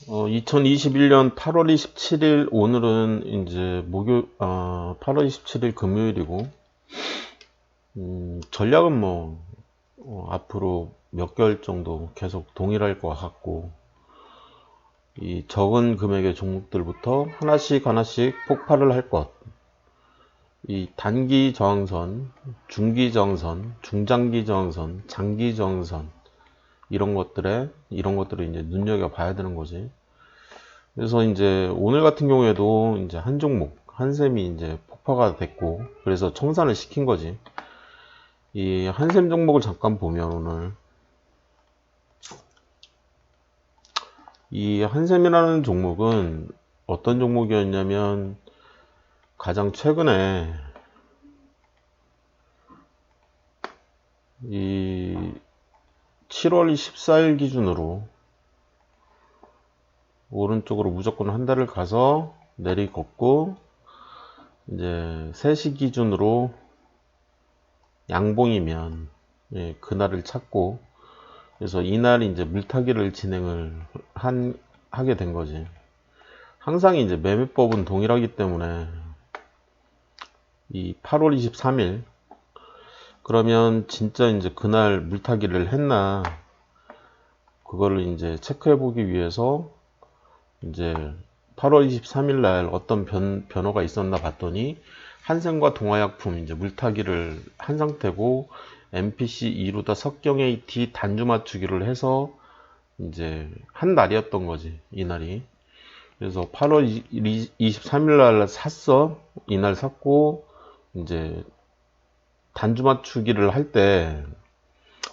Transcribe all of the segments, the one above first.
2021년 8월 27일, 오늘은 이제 8월 27일 금요일이고, 전략은 앞으로 몇 개월 정도 계속 동일할 것 같고, 이 적은 금액의 종목들부터 하나씩 폭발을 할 것. 이 단기 저항선, 중기 저항선, 중장기 저항선, 장기 저항선, 이런 것들을 이제 눈여겨봐야 되는 거지. 그래서 이제 오늘 같은 경우에도 이제 한 종목, 한샘이 이제 폭파가 됐고, 그래서 청산을 시킨 거지. 이 한샘 종목을 잠깐 보면 오늘, 이 한샘이라는 종목은 어떤 종목이었냐면, 가장 최근에 이 7월 14일 기준으로 오른쪽으로 무조건 한 달을 가서 내리걷고, 이제 3시 기준으로 양봉이면 그날을 찾고, 그래서 이날 이제 물타기를 진행을 하게 된 거지. 항상 이제 매매법은 동일하기 때문에 이 8월 23일 그러면 진짜 이제 그날 물타기를 했나, 그거를 이제 체크해 보기 위해서 이제 8월 23일 날 어떤 변화가 있었나 봤더니, 한샘과 동아약품 이제 물타기를 한 상태고, MPC 2루다 석경 AT 단주 맞추기를 해서 이제 한 날이었던 거지, 이날이. 그래서 8월 23일 날 샀어. 이날 샀고, 이제 단주 맞추기를 할 때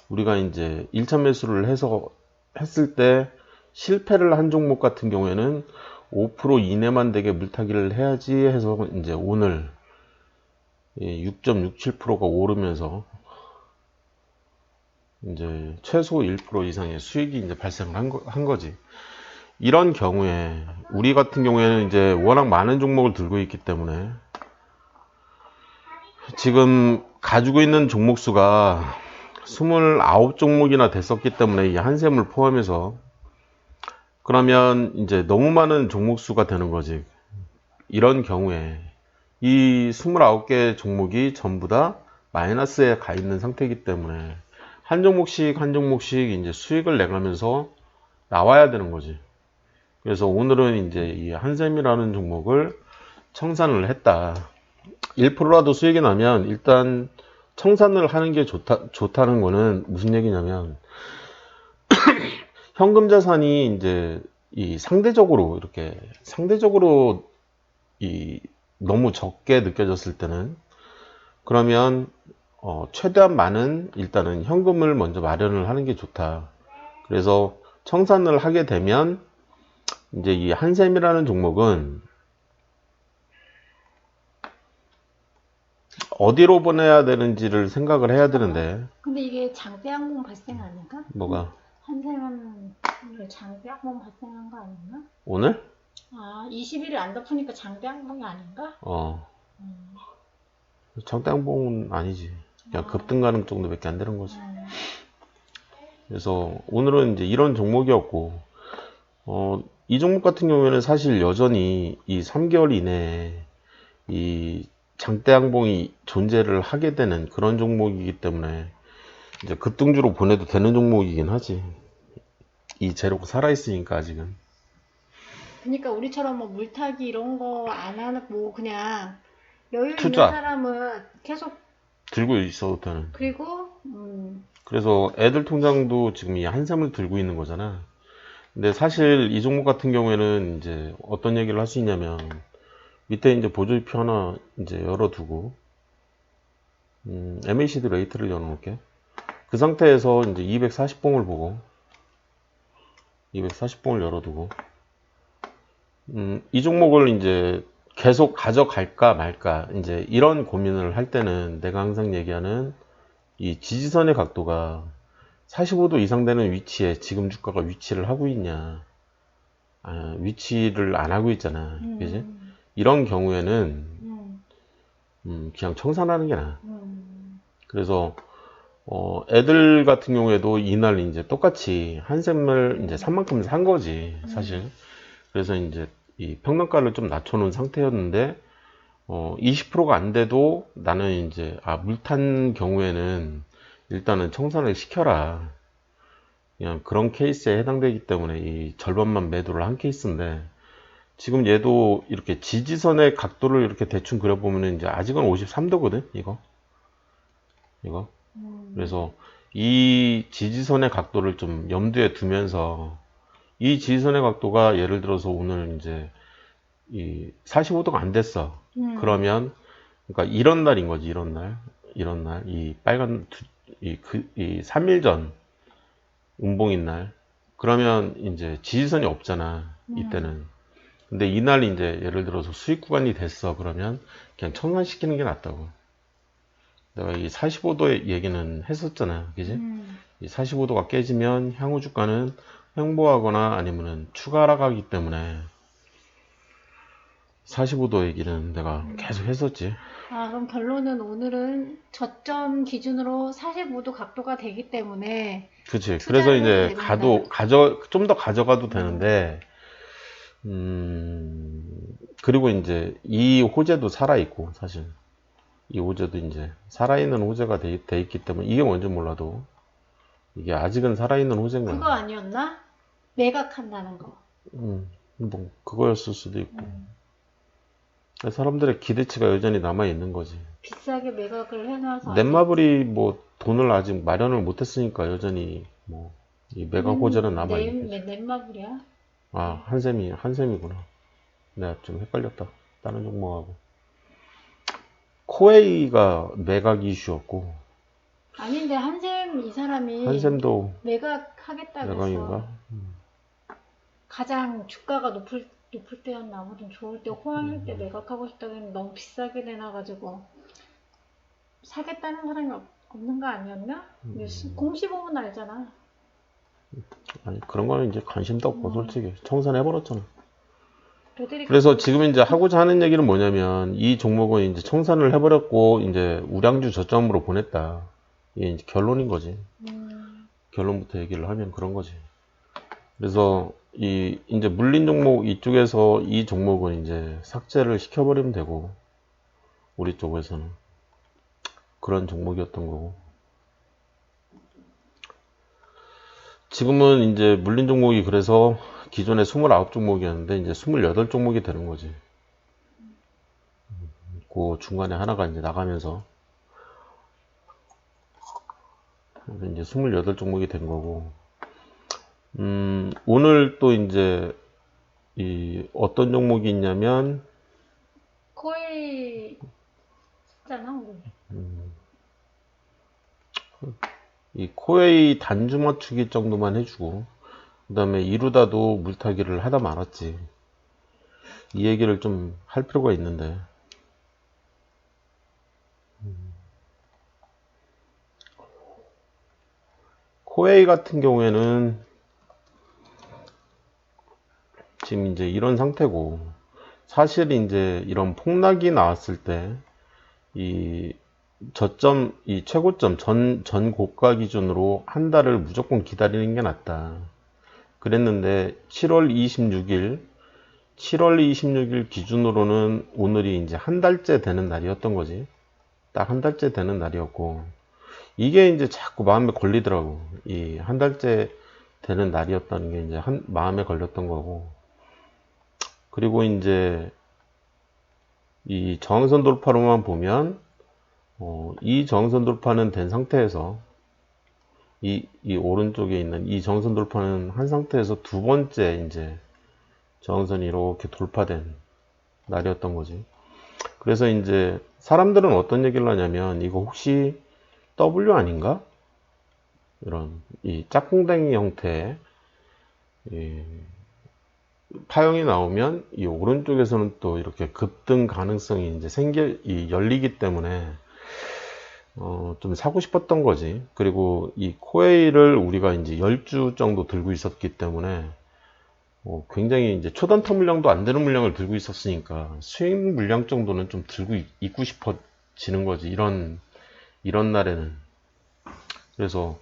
우리가 이제 1차 매수를 했을 때 실패를 한 종목 같은 경우에는 5% 이내만 되게 물타기를 해야지 해서 이제 오늘 6.67%가 오르면서 이제 최소 1% 이상의 수익이 이제 발생을 한 거지. 이런 경우에 우리 같은 경우에는 이제 워낙 많은 종목을 들고 있기 때문에 지금 가지고 있는 종목 수가 29종목이나 됐었기 때문에, 이 한샘을 포함해서, 그러면 이제 너무 많은 종목 수가 되는 거지. 이런 경우에 이 29개 종목이 전부 다 마이너스에 가 있는 상태이기 때문에 한 종목씩 이제 수익을 내가면서 나와야 되는 거지. 그래서 오늘은 이제 이 한샘이라는 종목을 청산을 했다. 1%라도 수익이 나면 일단 청산을 하는 게 좋다는 거는 무슨 얘기냐면, 현금 자산이 이제 상대적으로 너무 적게 느껴졌을 때는, 그러면 최대한 많은 일단은 현금을 먼저 마련을 하는 게 좋다. 그래서 청산을 하게 되면 이제 이 한샘이라는 종목은 어디로 보내야 되는지를 생각을 해야 되는데. 근데 이게 장대 항공 발생 아닌가? 뭐가? 한샘은 오늘 장대 항공 발생한 거 아닌가? 오늘? 20일을 안 덮으니까 장대 항공이 아닌가? 장대항봉은 아니지. 그냥 급등 가능 정도밖에 안 되는 거지. 음. 그래서 오늘은 이제 이런 종목이었고, 이 종목 같은 경우에는 사실 여전히 이 3개월 이내에 이 장대항봉이 존재를 하게 되는 그런 종목이기 때문에 이제 급등주로 보내도 되는 종목이긴 하지. 이 재료가 살아있으니까 아직은. 그러니까 우리처럼 뭐 물타기 이런 거 안 하고 그냥 여유 있는 투자 사람은 계속, 들고 있어도 되는. 그리고 그래서 애들 통장도 지금 이 한샘을 들고 있는 거잖아. 근데 사실 이 종목 같은 경우에는 이제 어떤 얘기를 할 수 있냐면, 밑에 이제 보조지표 하나 이제 열어두고, MACD 레이트를 열어놓을게. 그 상태에서 이제 240봉을 보고, 240봉을 열어두고, 이 종목을 이제 계속 가져갈까 말까, 이제 이런 고민을 할 때는 내가 항상 얘기하는 이 지지선의 각도가 45도 이상 되는 위치에 지금 주가가 위치를 하고 있냐, 위치를 안 하고 있잖아. 그지? 이런 경우에는 그냥 청산하는 게 나아. 그래서 애들 같은 경우에도 이날 이제 똑같이 한샘을 이제 산 만큼 산 거지, 사실. 그래서 이제 이 평단가를 좀 낮춰놓은 상태였는데, 20%가 안 돼도 나는 이제, 물탄 경우에는 일단은 청산을 시켜라. 그냥 그런 케이스에 해당되기 때문에 이 절반만 매도를 한 케이스인데, 지금 얘도 이렇게 지지선의 각도를 이렇게 대충 그려보면 이제 아직은 53도거든, 이거. 그래서 이 지지선의 각도를 좀 염두에 두면서 이 지지선의 각도가 예를 들어서 오늘 이제 이 45도가 안 됐어. 그러면 그러니까 이런 날인 거지, 이런 날, 이 빨간 이 3일 전 음봉인 날. 그러면 이제 지지선이 없잖아, 이때는. 근데 이날 이제 예를 들어서 수익 구간이 됐어. 그러면 그냥 청산시키는 게 낫다고. 내가 이 45도의 얘기는 했었잖아, 그지? 이 45도가 깨지면 향후 주가는 횡보하거나 아니면은 추가 하락하기 때문에 45도 얘기는 내가 계속 했었지. 그럼 결론은 오늘은 저점 기준으로 45도 각도가 되기 때문에 그치. 투자를 그래서 이제 해야 된다. 좀 더 가져가도 되는데, 그리고 이제 이 호재도 살아있고, 사실. 이 호재도 이제 살아있는 호재가 돼 있기 때문에, 이게 뭔지 몰라도, 이게 아직은 살아있는 호재인 그거 거야. 아니었나? 매각한다는 거. 뭐, 그거였을 수도 있고. 사람들의 기대치가 여전히 남아있는 거지. 비싸게 매각을 해놔서 넷마블이 뭐, 돈을 아직 마련을 못했으니까 여전히 뭐, 이 매각 호재는 남아있겠지. 넷마블이야? 한샘이구나. 내가 좀 헷갈렸다. 다른 종목하고. 코웨이가 매각 이슈였고, 아닌데 한샘 이 사람이 한샘도 매각하겠다 매각인가? 그랬어. 가장 주가가 높을 때였나 아무튼 좋을 때 호황일 때 매각하고 싶다고 했는데 너무 비싸게 내놔가지고 사겠다는 사람이 없는 거 아니었나? 공시 보면 알잖아. 아니, 그런 거는 이제 관심도 없고, 솔직히. 청산해버렸잖아. 애들이 그래서 지금 이제 하고자 하는 얘기는 뭐냐면, 이 종목은 이제 청산을 해버렸고, 이제 우량주 저점으로 보냈다. 이게 이제 결론인 거지. 결론부터 얘기를 하면 그런 거지. 그래서 이제 물린 종목 이쪽에서 이 종목은 이제 삭제를 시켜버리면 되고, 우리 쪽에서는 그런 종목이었던 거고. 지금은 이제 물린 종목이 그래서 기존에 29종목이었는데 이제 28종목이 되는 거지. 그 중간에 하나가 이제 나가면서 그래서 이제 28종목이 된 거고. 오늘 또 이제 어떤 종목이 있냐면 코웨이 샀잖아 우리. 이 코웨이 단주 맞추기 정도만 해주고, 그 다음에 이루다도 물타기를 하다 말았지. 이 얘기를 좀 할 필요가 있는데, 코웨이 같은 경우에는 지금 이제 이런 상태고, 사실 이제 이런 폭락이 나왔을 때, 이 최고점 전 고가 기준으로 한 달을 무조건 기다리는 게 낫다. 그랬는데 7월 26일 기준으로는 오늘이 이제 한 달째 되는 날이었던 거지. 딱 한 달째 되는 날이었고, 이게 이제 자꾸 마음에 걸리더라고. 이 한 달째 되는 날이었다는 게 이제 마음에 걸렸던 거고. 그리고 이제 이 저항선 돌파로만 보면, 이 저항선 돌파는 된 상태에서 이 오른쪽에 있는 이 저항선 돌파는 한 상태에서 두 번째 이제 저항선이 이렇게 돌파된 날이었던 거지. 그래서 이제 사람들은 어떤 얘기를 하냐면 이거 혹시 W 아닌가? 이런 이 짝꿍댕이 형태의 파형이 나오면 이 오른쪽에서는 또 이렇게 급등 가능성이 이제 열리기 때문에 좀 사고 싶었던 거지. 그리고 이 코웨이를 우리가 이제 10주 정도 들고 있었기 때문에 굉장히 이제 초단타 물량도 안 되는 물량을 들고 있었으니까 수익 물량 정도는 좀 들고 있고 싶어지는 거지. 이런 날에는. 그래서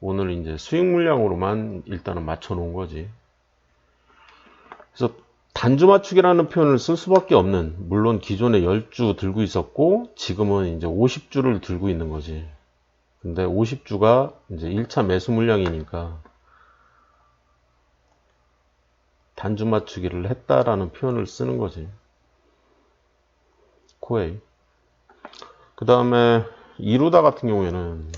오늘 이제 수익 물량으로만 일단은 맞춰 놓은 거지. 그래서 단주 맞추기라는 표현을 쓸 수밖에 없는, 물론 기존에 10주 들고 있었고 지금은 이제 50주를 들고 있는 거지. 근데 50주가 이제 1차 매수 물량이니까 단주 맞추기를 했다라는 표현을 쓰는 거지. 코웨이. 그 다음에 이루다 같은 경우에는,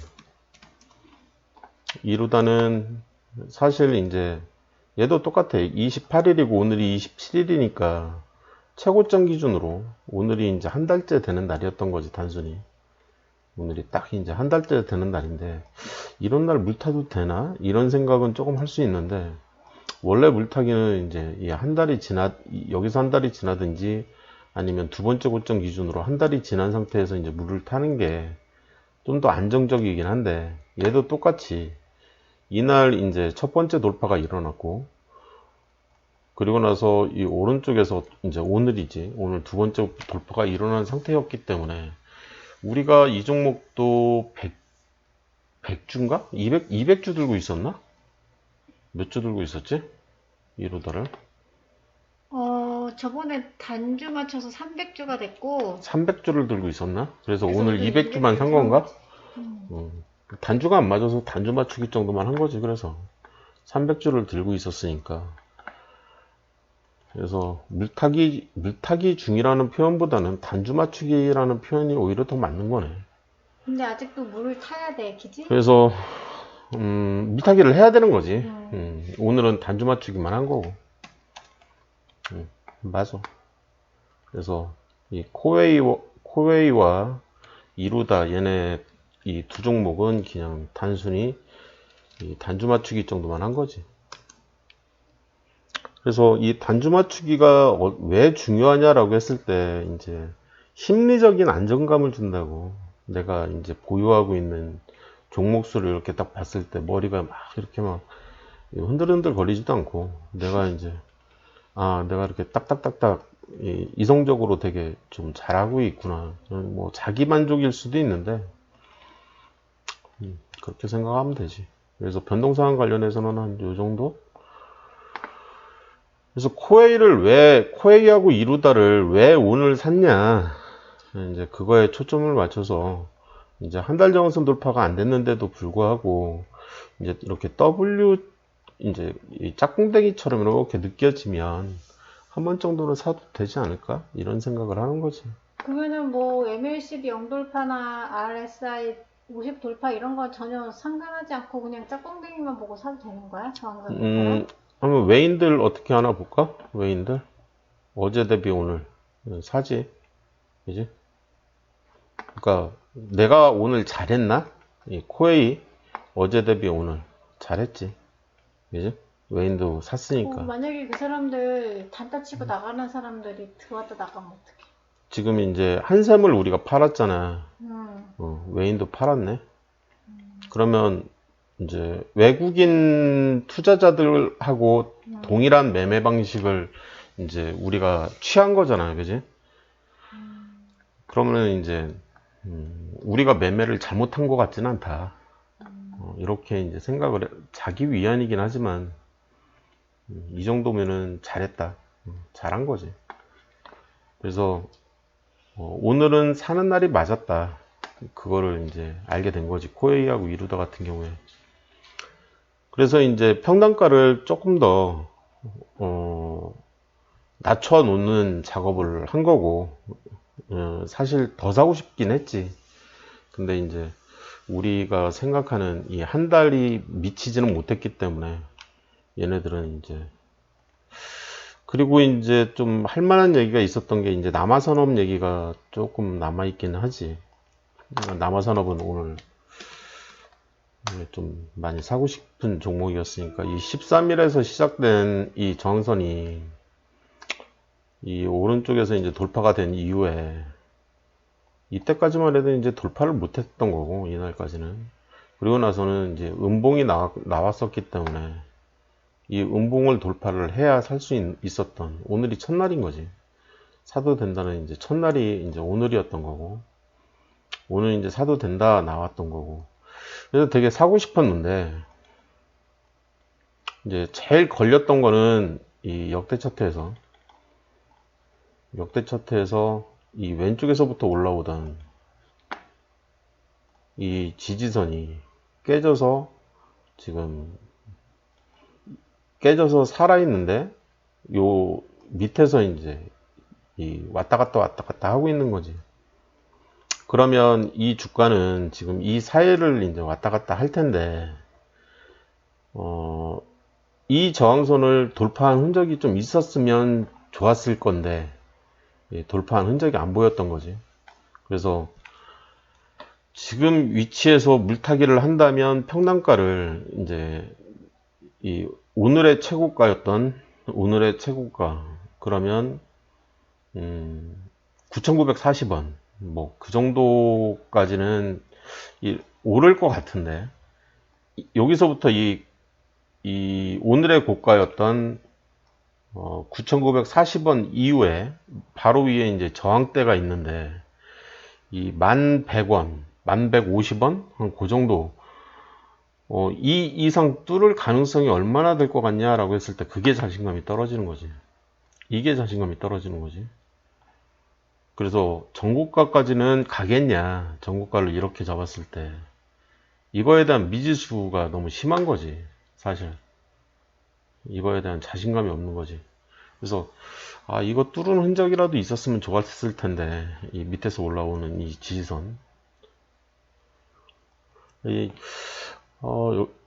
이루다는 사실 이제 얘도 똑같아. 28일이고 오늘이 27일이니까 최고점 기준으로 오늘이 이제 한 달째 되는 날이었던 거지, 단순히. 오늘이 딱 이제 한 달째 되는 날인데, 이런 날 물타도 되나? 이런 생각은 조금 할 수 있는데, 원래 물타기는 이제 여기서 한 달이 지나든지 아니면 두 번째 고점 기준으로 한 달이 지난 상태에서 이제 물을 타는 게 좀 더 안정적이긴 한데, 얘도 똑같이 이날 이제 첫 번째 돌파가 일어났고, 그리고 나서 이 오른쪽에서 이제 오늘이지, 오늘 두 번째 돌파가 일어난 상태였기 때문에 우리가 이 종목도 100주인가? 200주 들고 있었나? 몇 주 들고 있었지? 이루다를 저번에 단주 맞춰서 300주가 됐고, 300주를 들고 있었나? 그래서 그래서 오늘 오늘 200주만 산 200주 건가? 음. 단주가 안 맞아서 단주 맞추기 정도만 한 거지. 그래서 300주를 들고 있었으니까. 그래서 물타기 중이라는 표현보다는 단주 맞추기라는 표현이 오히려 더 맞는 거네. 근데 아직도 물을 타야 돼, 그지? 그래서 물타기를 해야 되는 거지. 오늘은 단주 맞추기만 한 거고. 맞아. 그래서 이 코웨이와 이루다, 얘네 이 두 종목은 그냥 단순히 이 단주 맞추기 정도만 한 거지. 그래서 이 단주 맞추기가 왜 중요하냐라고 했을 때, 이제 심리적인 안정감을 준다고. 내가 이제 보유하고 있는 종목 수를 이렇게 딱 봤을 때 머리가 막 이렇게 막 흔들흔들 거리지도 않고, 내가 이제 내가 이렇게 딱딱딱딱 이성적으로 되게 좀 잘하고 있구나. 뭐 자기 만족일 수도 있는데, 그렇게 생각하면 되지. 그래서 변동상황 관련해서는 한 요 정도? 그래서 코웨이하고 이루다를 왜 오늘 샀냐? 이제 그거에 초점을 맞춰서, 이제 한 달 정선 돌파가 안 됐는데도 불구하고 이제 이렇게 이제 이 짝꿍댕이처럼 이렇게 느껴지면 한 번 정도는 사도 되지 않을까? 이런 생각을 하는 거지. 그러면은 뭐 MLCD 0돌파나 RSI 50 돌파 이런 거 전혀 상관하지 않고 그냥 짝꿍댕이만 보고 사도 되는 거야? 저항사들처럼? 한번 외인들 어떻게 하나 볼까? 외인들 어제 대비 오늘 사지, 그지? 그러니까 내가 오늘 잘했나? 이 코웨이 어제 대비 오늘 잘했지, 그지? 외인도 샀으니까. 만약에 그 사람들 단타 치고 나가는 사람들이 들어왔다 나가면 어떡해? 지금 이제 한샘을 우리가 팔았잖아. 외인도 팔았네. 그러면 이제 외국인 투자자들하고 동일한 매매 방식을 이제 우리가 취한 거잖아요, 그지? 그러면 이제 우리가 매매를 잘못한 것 같지는 않다. 이렇게 이제 자기 위안이긴 하지만 이 정도면은 잘했다. 잘한 거지. 그래서 오늘은 사는 날이 맞았다. 그거를 이제 알게 된 거지. 코웨이하고 이루다 같은 경우에. 그래서 이제 평단가를 조금 더 낮춰놓는 작업을 한 거고, 사실 더 사고 싶긴 했지. 근데 이제 우리가 생각하는 이 한 달이 미치지는 못했기 때문에 얘네들은 이제, 그리고 이제 좀 할 만한 얘기가 있었던 게 이제 남아산업 얘기가 조금 남아있긴 하지. 남아산업은 오늘 좀 많이 사고 싶은 종목이었으니까, 이 13일에서 시작된 이 저항선이 이 오른쪽에서 이제 돌파가 된 이후에 이때까지만 해도 이제 돌파를 못했던 거고, 이날까지는. 그리고 나서는 이제 음봉이 나왔었기 때문에 이 음봉을 돌파를 해야 살 수 있었던 오늘이 첫날인 거지. 사도 된다는 이제 첫날이 이제 오늘이었던 거고, 오늘 이제 사도 된다 나왔던 거고. 그래서 되게 사고 싶었는데, 이제 제일 걸렸던 거는 이 역대 차트에서 이 왼쪽에서부터 올라오던 이 지지선이 깨져서 지금 깨져서 살아있는데, 요 밑에서 이제 이 왔다 갔다 하고 있는 거지. 그러면 이 주가는 지금 이 사이를 이제 왔다 갔다 할 텐데, 이 저항선을 돌파한 흔적이 좀 있었으면 좋았을 건데, 돌파한 흔적이 안 보였던 거지. 그래서 지금 위치에서 물타기를 한다면 평단가를 이제 이 오늘의 최고가였던 오늘의 최고가 그러면 9,940원 뭐 그 정도까지는 오를 것 같은데, 여기서부터 이 오늘의 고가였던 9,940원 이후에 바로 위에 이제 저항대가 있는데, 이 1,100원, 1,150원 한 그 정도 이 이상 뚫을 가능성이 얼마나 될 것 같냐라고 했을 때 그게 자신감이 떨어지는 거지. 이게 자신감이 떨어지는 거지. 그래서 전고가까지는 가겠냐, 전고가를 이렇게 잡았을 때 이거에 대한 미지수가 너무 심한 거지. 사실 이거에 대한 자신감이 없는 거지. 그래서 이거 뚫은 흔적이라도 있었으면 좋았을 텐데, 이 밑에서 올라오는 이 지지선,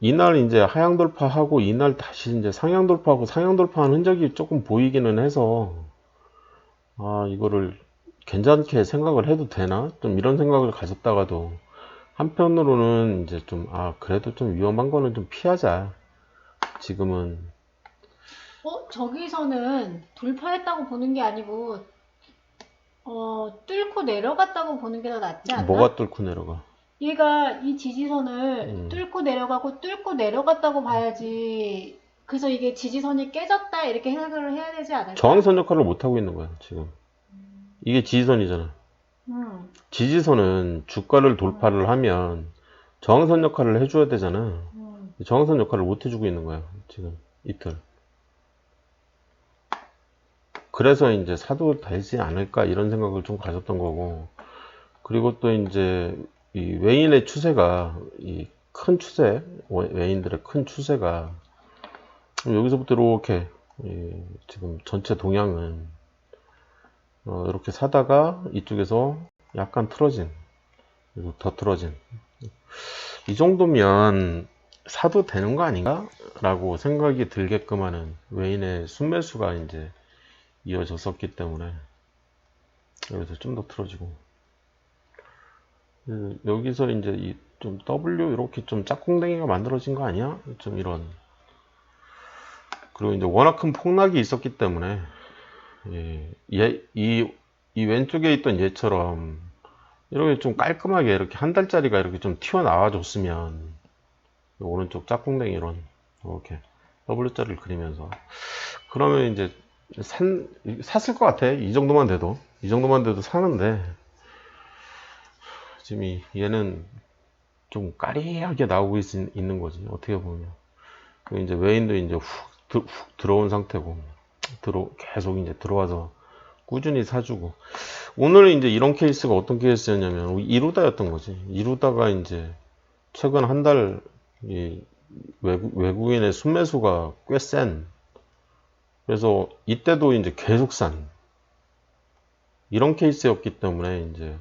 이날 이제 하향 돌파하고 이날 다시 이제 상향 돌파하고 상향 돌파한 흔적이 조금 보이기는 해서, 이거를 괜찮게 생각을 해도 되나? 좀 이런 생각을 가졌다가도 한편으로는 이제 좀 그래도 좀 위험한 거는 좀 피하자. 지금은 저기서는 돌파했다고 보는 게 아니고, 뚫고 내려갔다고 보는 게 더 낫지 않나? 뭐가 뚫고 내려가? 얘가 이 지지선을 뚫고 내려가고 뚫고 내려갔다고 봐야지. 그래서 이게 지지선이 깨졌다 이렇게 해석을 해야 되지 않을까? 저항선 역할을 못 하고 있는 거야 지금. 이게 지지선이잖아. 지지선은 주가를 돌파를 하면 저항선 역할을 해줘야 되잖아. 저항선 역할을 못 해주고 있는 거야 지금 이틀. 그래서 이제 사도 되지 않을까 이런 생각을 좀 가졌던 거고, 그리고 또 이제 이 외인의 추세가, 이 큰 추세, 외인들의 큰 추세가 여기서부터 이렇게 지금 전체 동향은 이렇게 사다가 이쪽에서 약간 틀어진, 그리고 더 틀어진, 이 정도면 사도 되는 거 아닌가? 라고 생각이 들게끔 하는 외인의 순매수가 이제 이어졌었기 때문에 여기서 좀 더 틀어지고, 여기서 이제 좀 W 이렇게 좀 짝꿍댕이가 만들어진 거 아니야? 좀 이런. 그리고 이제 워낙 큰 폭락이 있었기 때문에 이 왼쪽에 있던 얘처럼 이렇게 좀 깔끔하게 이렇게 한 달짜리가 이렇게 좀 튀어나와 줬으면, 오른쪽 짝꿍댕이 이런 이렇게 W자를 그리면서, 그러면 이제 샀을 것 같아. 이 정도만 돼도 사는데, 지금 얘는 좀 까리하게 나오고 있는 거지 어떻게 보면. 이제 외인도 이제 훅 들어온 상태고, 계속 이제 들어와서 꾸준히 사주고, 오늘 이제 이런 케이스가 어떤 케이스였냐면 이루다였던 거지. 이루다가 이제 최근 한 달 외국인의 순매수가 꽤 센, 그래서 이때도 이제 계속 산 이런 케이스였기 때문에 이제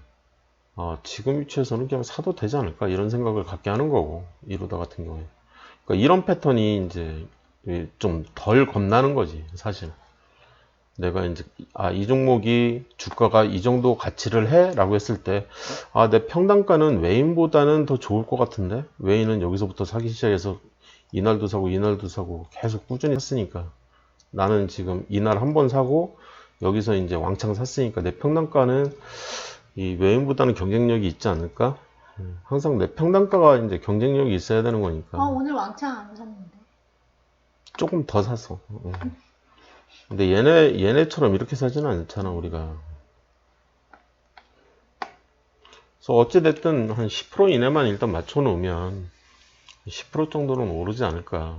지금 위치에서는 그냥 사도 되지 않을까 이런 생각을 갖게 하는 거고, 이루다 같은 경우에. 그러니까 이런 패턴이 이제 좀 덜 겁나는 거지 사실. 내가 이제 이 종목이 주가가 이 정도 가치를 해? 라고 했을 때 내 평단가는 외인보다는 더 좋을 것 같은데, 외인은 여기서부터 사기 시작해서 이날도 사고 계속 꾸준히 샀으니까, 나는 지금 이날 한 번 사고 여기서 이제 왕창 샀으니까 내 평단가는 이 외인보다는 경쟁력이 있지 않을까? 항상 내 평단가가 이제 경쟁력이 있어야 되는 거니까. 오늘 왕창 안 샀는데. 조금 더 샀어. 근데 얘네처럼 이렇게 사지는 않잖아 우리가. 그래서 어찌됐든 한 10% 이내만 일단 맞춰 놓으면 10% 정도는 오르지 않을까.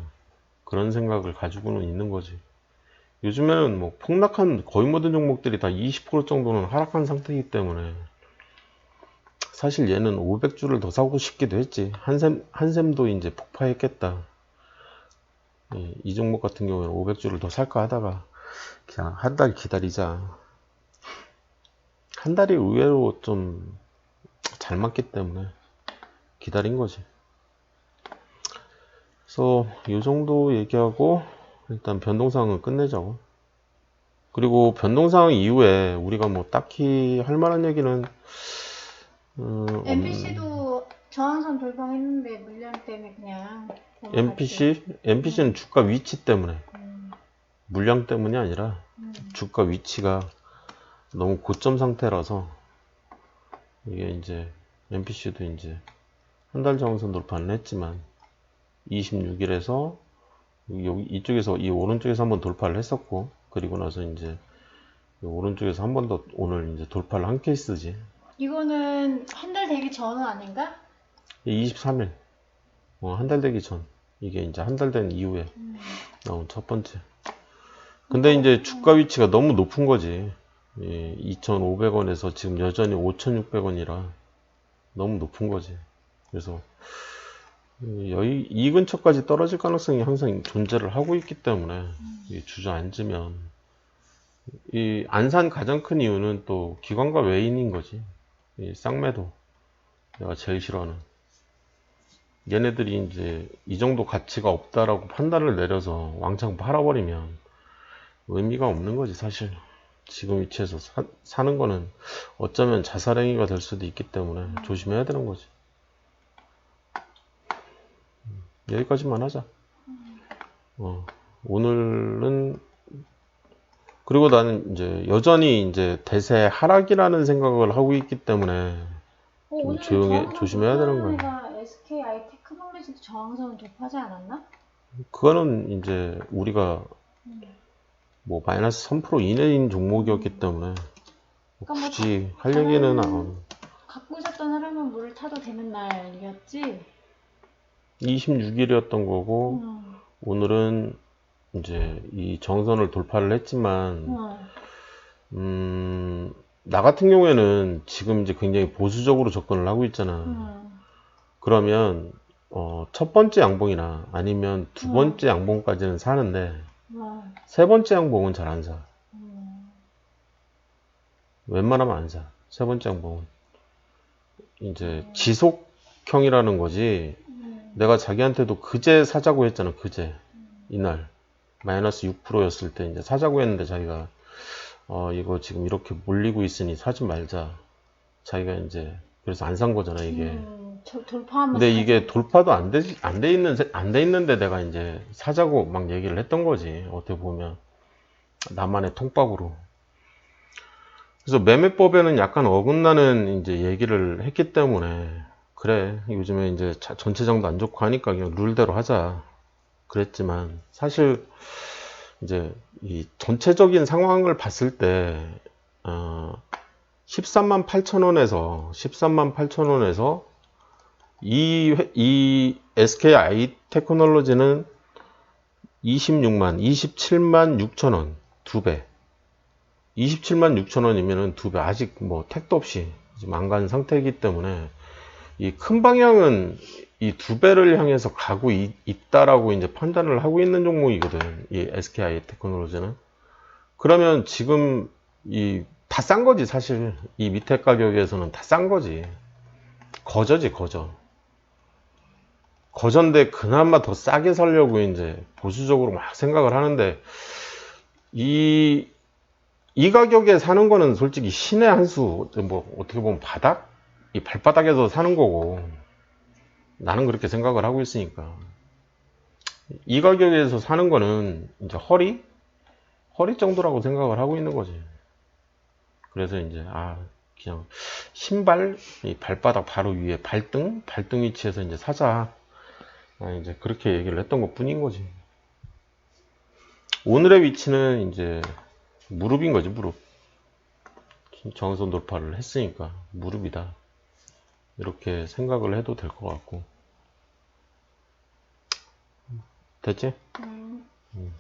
그런 생각을 가지고는 있는 거지. 요즘에는 뭐 폭락한 거의 모든 종목들이 다 20% 정도는 하락한 상태이기 때문에 사실 얘는 500주를 더 사고 싶기도 했지. 한샘도 이제 폭파했겠다. 이 종목 같은 경우에는 500주를 더 살까 하다가 그냥 한 달 기다리자. 한 달이 의외로 좀 잘 맞기 때문에 기다린 거지. 그래서 이 정도 얘기하고 일단 변동사항은 끝내자고. 그리고 변동사항 이후에 우리가 뭐 딱히 할 만한 얘기는 MPC도 저항선 돌파했는데 물량 때문에 그냥 MPC는 주가 위치 때문에 물량 때문이 아니라 주가 위치가 너무 고점 상태라서 이게 이제 MPC도 이제 한 달 저항선 돌파는 했지만 26일에서 여기 이쪽에서 이 오른쪽에서 한번 돌파를 했었고 그리고 나서 이제 오른쪽에서 한 번 더 오늘 이제 돌파를 한 케이스지. 이거는 한 달 되기 전은 아닌가? 23일 한 달 되기 전 이게 이제 한 달 된 이후에 나온 첫 번째. 근데 이제 주가 위치가 너무 높은 거지. 2,500원에서 지금 여전히 5,600원이라 너무 높은 거지. 그래서 이 근처까지 떨어질 가능성이 항상 존재를 하고 있기 때문에 주저앉으면 이 안산 가장 큰 이유는 또 기관과 외인인 거지. 이 쌍매도 내가 제일 싫어하는 얘네들이 이제 이 정도 가치가 없다라고 판단을 내려서 왕창 팔아버리면 의미가 없는 거지 사실. 지금 위치에서 사는 거는 어쩌면 자살행위가 될 수도 있기 때문에 조심해야 되는 거지. 여기까지만 하자. 오늘은 그리고 나는 이제 여전히 이제 대세 하락이라는 생각을 하고 있기 때문에 좀 조심해야 되는 거야. SKI 테크놀로지도 저항선을 돌파하지 않았나? 그거는 이제 우리가 뭐 마이너스 3% 이내인 종목이었기 때문에 그러니까 굳이 할 얘기는 안 하고. 갖고 있었던 흐름은 물을 타도 되는 날이었지? 26일이었던 거고 오늘은 이제 이 정선을 돌파를 했지만 나 같은 경우에는 지금 이제 굉장히 보수적으로 접근을 하고 있잖아. 그러면 첫 번째 양봉이나 아니면 두 번째 양봉까지는 사는데 세 번째 양봉은 잘 안 사. 웬만하면 안 사. 세 번째 양봉은 이제 지속형이라는 거지. 내가 자기한테도 그제 사자고 했잖아. 그제 이날 마이너스 6%였을 때 이제 사자고 했는데 자기가 이거 지금 이렇게 몰리고 있으니 사지 말자. 자기가 이제 그래서 안 산 거잖아 이게. 근데 이게 돌파도 안 돼 있는데 내가 이제 사자고 막 얘기를 했던 거지. 어떻게 보면 나만의 통밥으로. 그래서 매매법에는 약간 어긋나는 이제 얘기를 했기 때문에 그래 요즘에 이제 전체장도 안 좋고 하니까 그냥 룰대로 하자 그랬지만 사실 이제 이 전체적인 상황을 봤을 때 13만 8천 원에서 이 SKI 테크놀로지는 27만 6천 원, 2배. 27만 6천 원이면은 2배. 아직 뭐 택도 없이 망간 상태이기 때문에 이 큰 방향은 이 2배를 향해서 가고 있다라고 이제 판단을 하고 있는 종목이거든. 이 SKI 테크놀로지는. 그러면 지금 다 싼 거지, 사실. 이 밑에 가격에서는 다 싼 거지. 거저지, 거저. 거전데 그나마 더 싸게 살려고 이제 보수적으로 막 생각을 하는데 이 가격에 사는 거는 솔직히 신의 한 수, 뭐 어떻게 보면 바닥? 이 발바닥에서 사는 거고 나는 그렇게 생각을 하고 있으니까 이 가격에서 사는 거는 이제 허리 정도라고 생각을 하고 있는 거지. 그래서 이제 그냥 신발 이 발바닥 바로 위에 발등 위치에서 이제 사자. 이제 그렇게 얘기를 했던 것 뿐인 거지. 오늘의 위치는 이제 무릎인 거지, 무릎. 정선 돌파를 했으니까 무릎이다. 이렇게 생각을 해도 될 것 같고. 됐지? 음.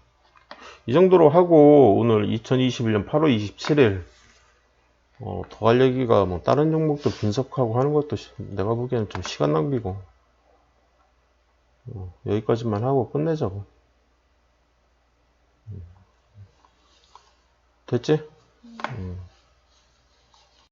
이 정도로 하고 오늘 2021년 8월 27일 더 할 얘기가 뭐 다른 종목도 분석하고 하는 것도 내가 보기에는 좀 시간 낭비고 여기까지만 하고 끝내자고. 됐지?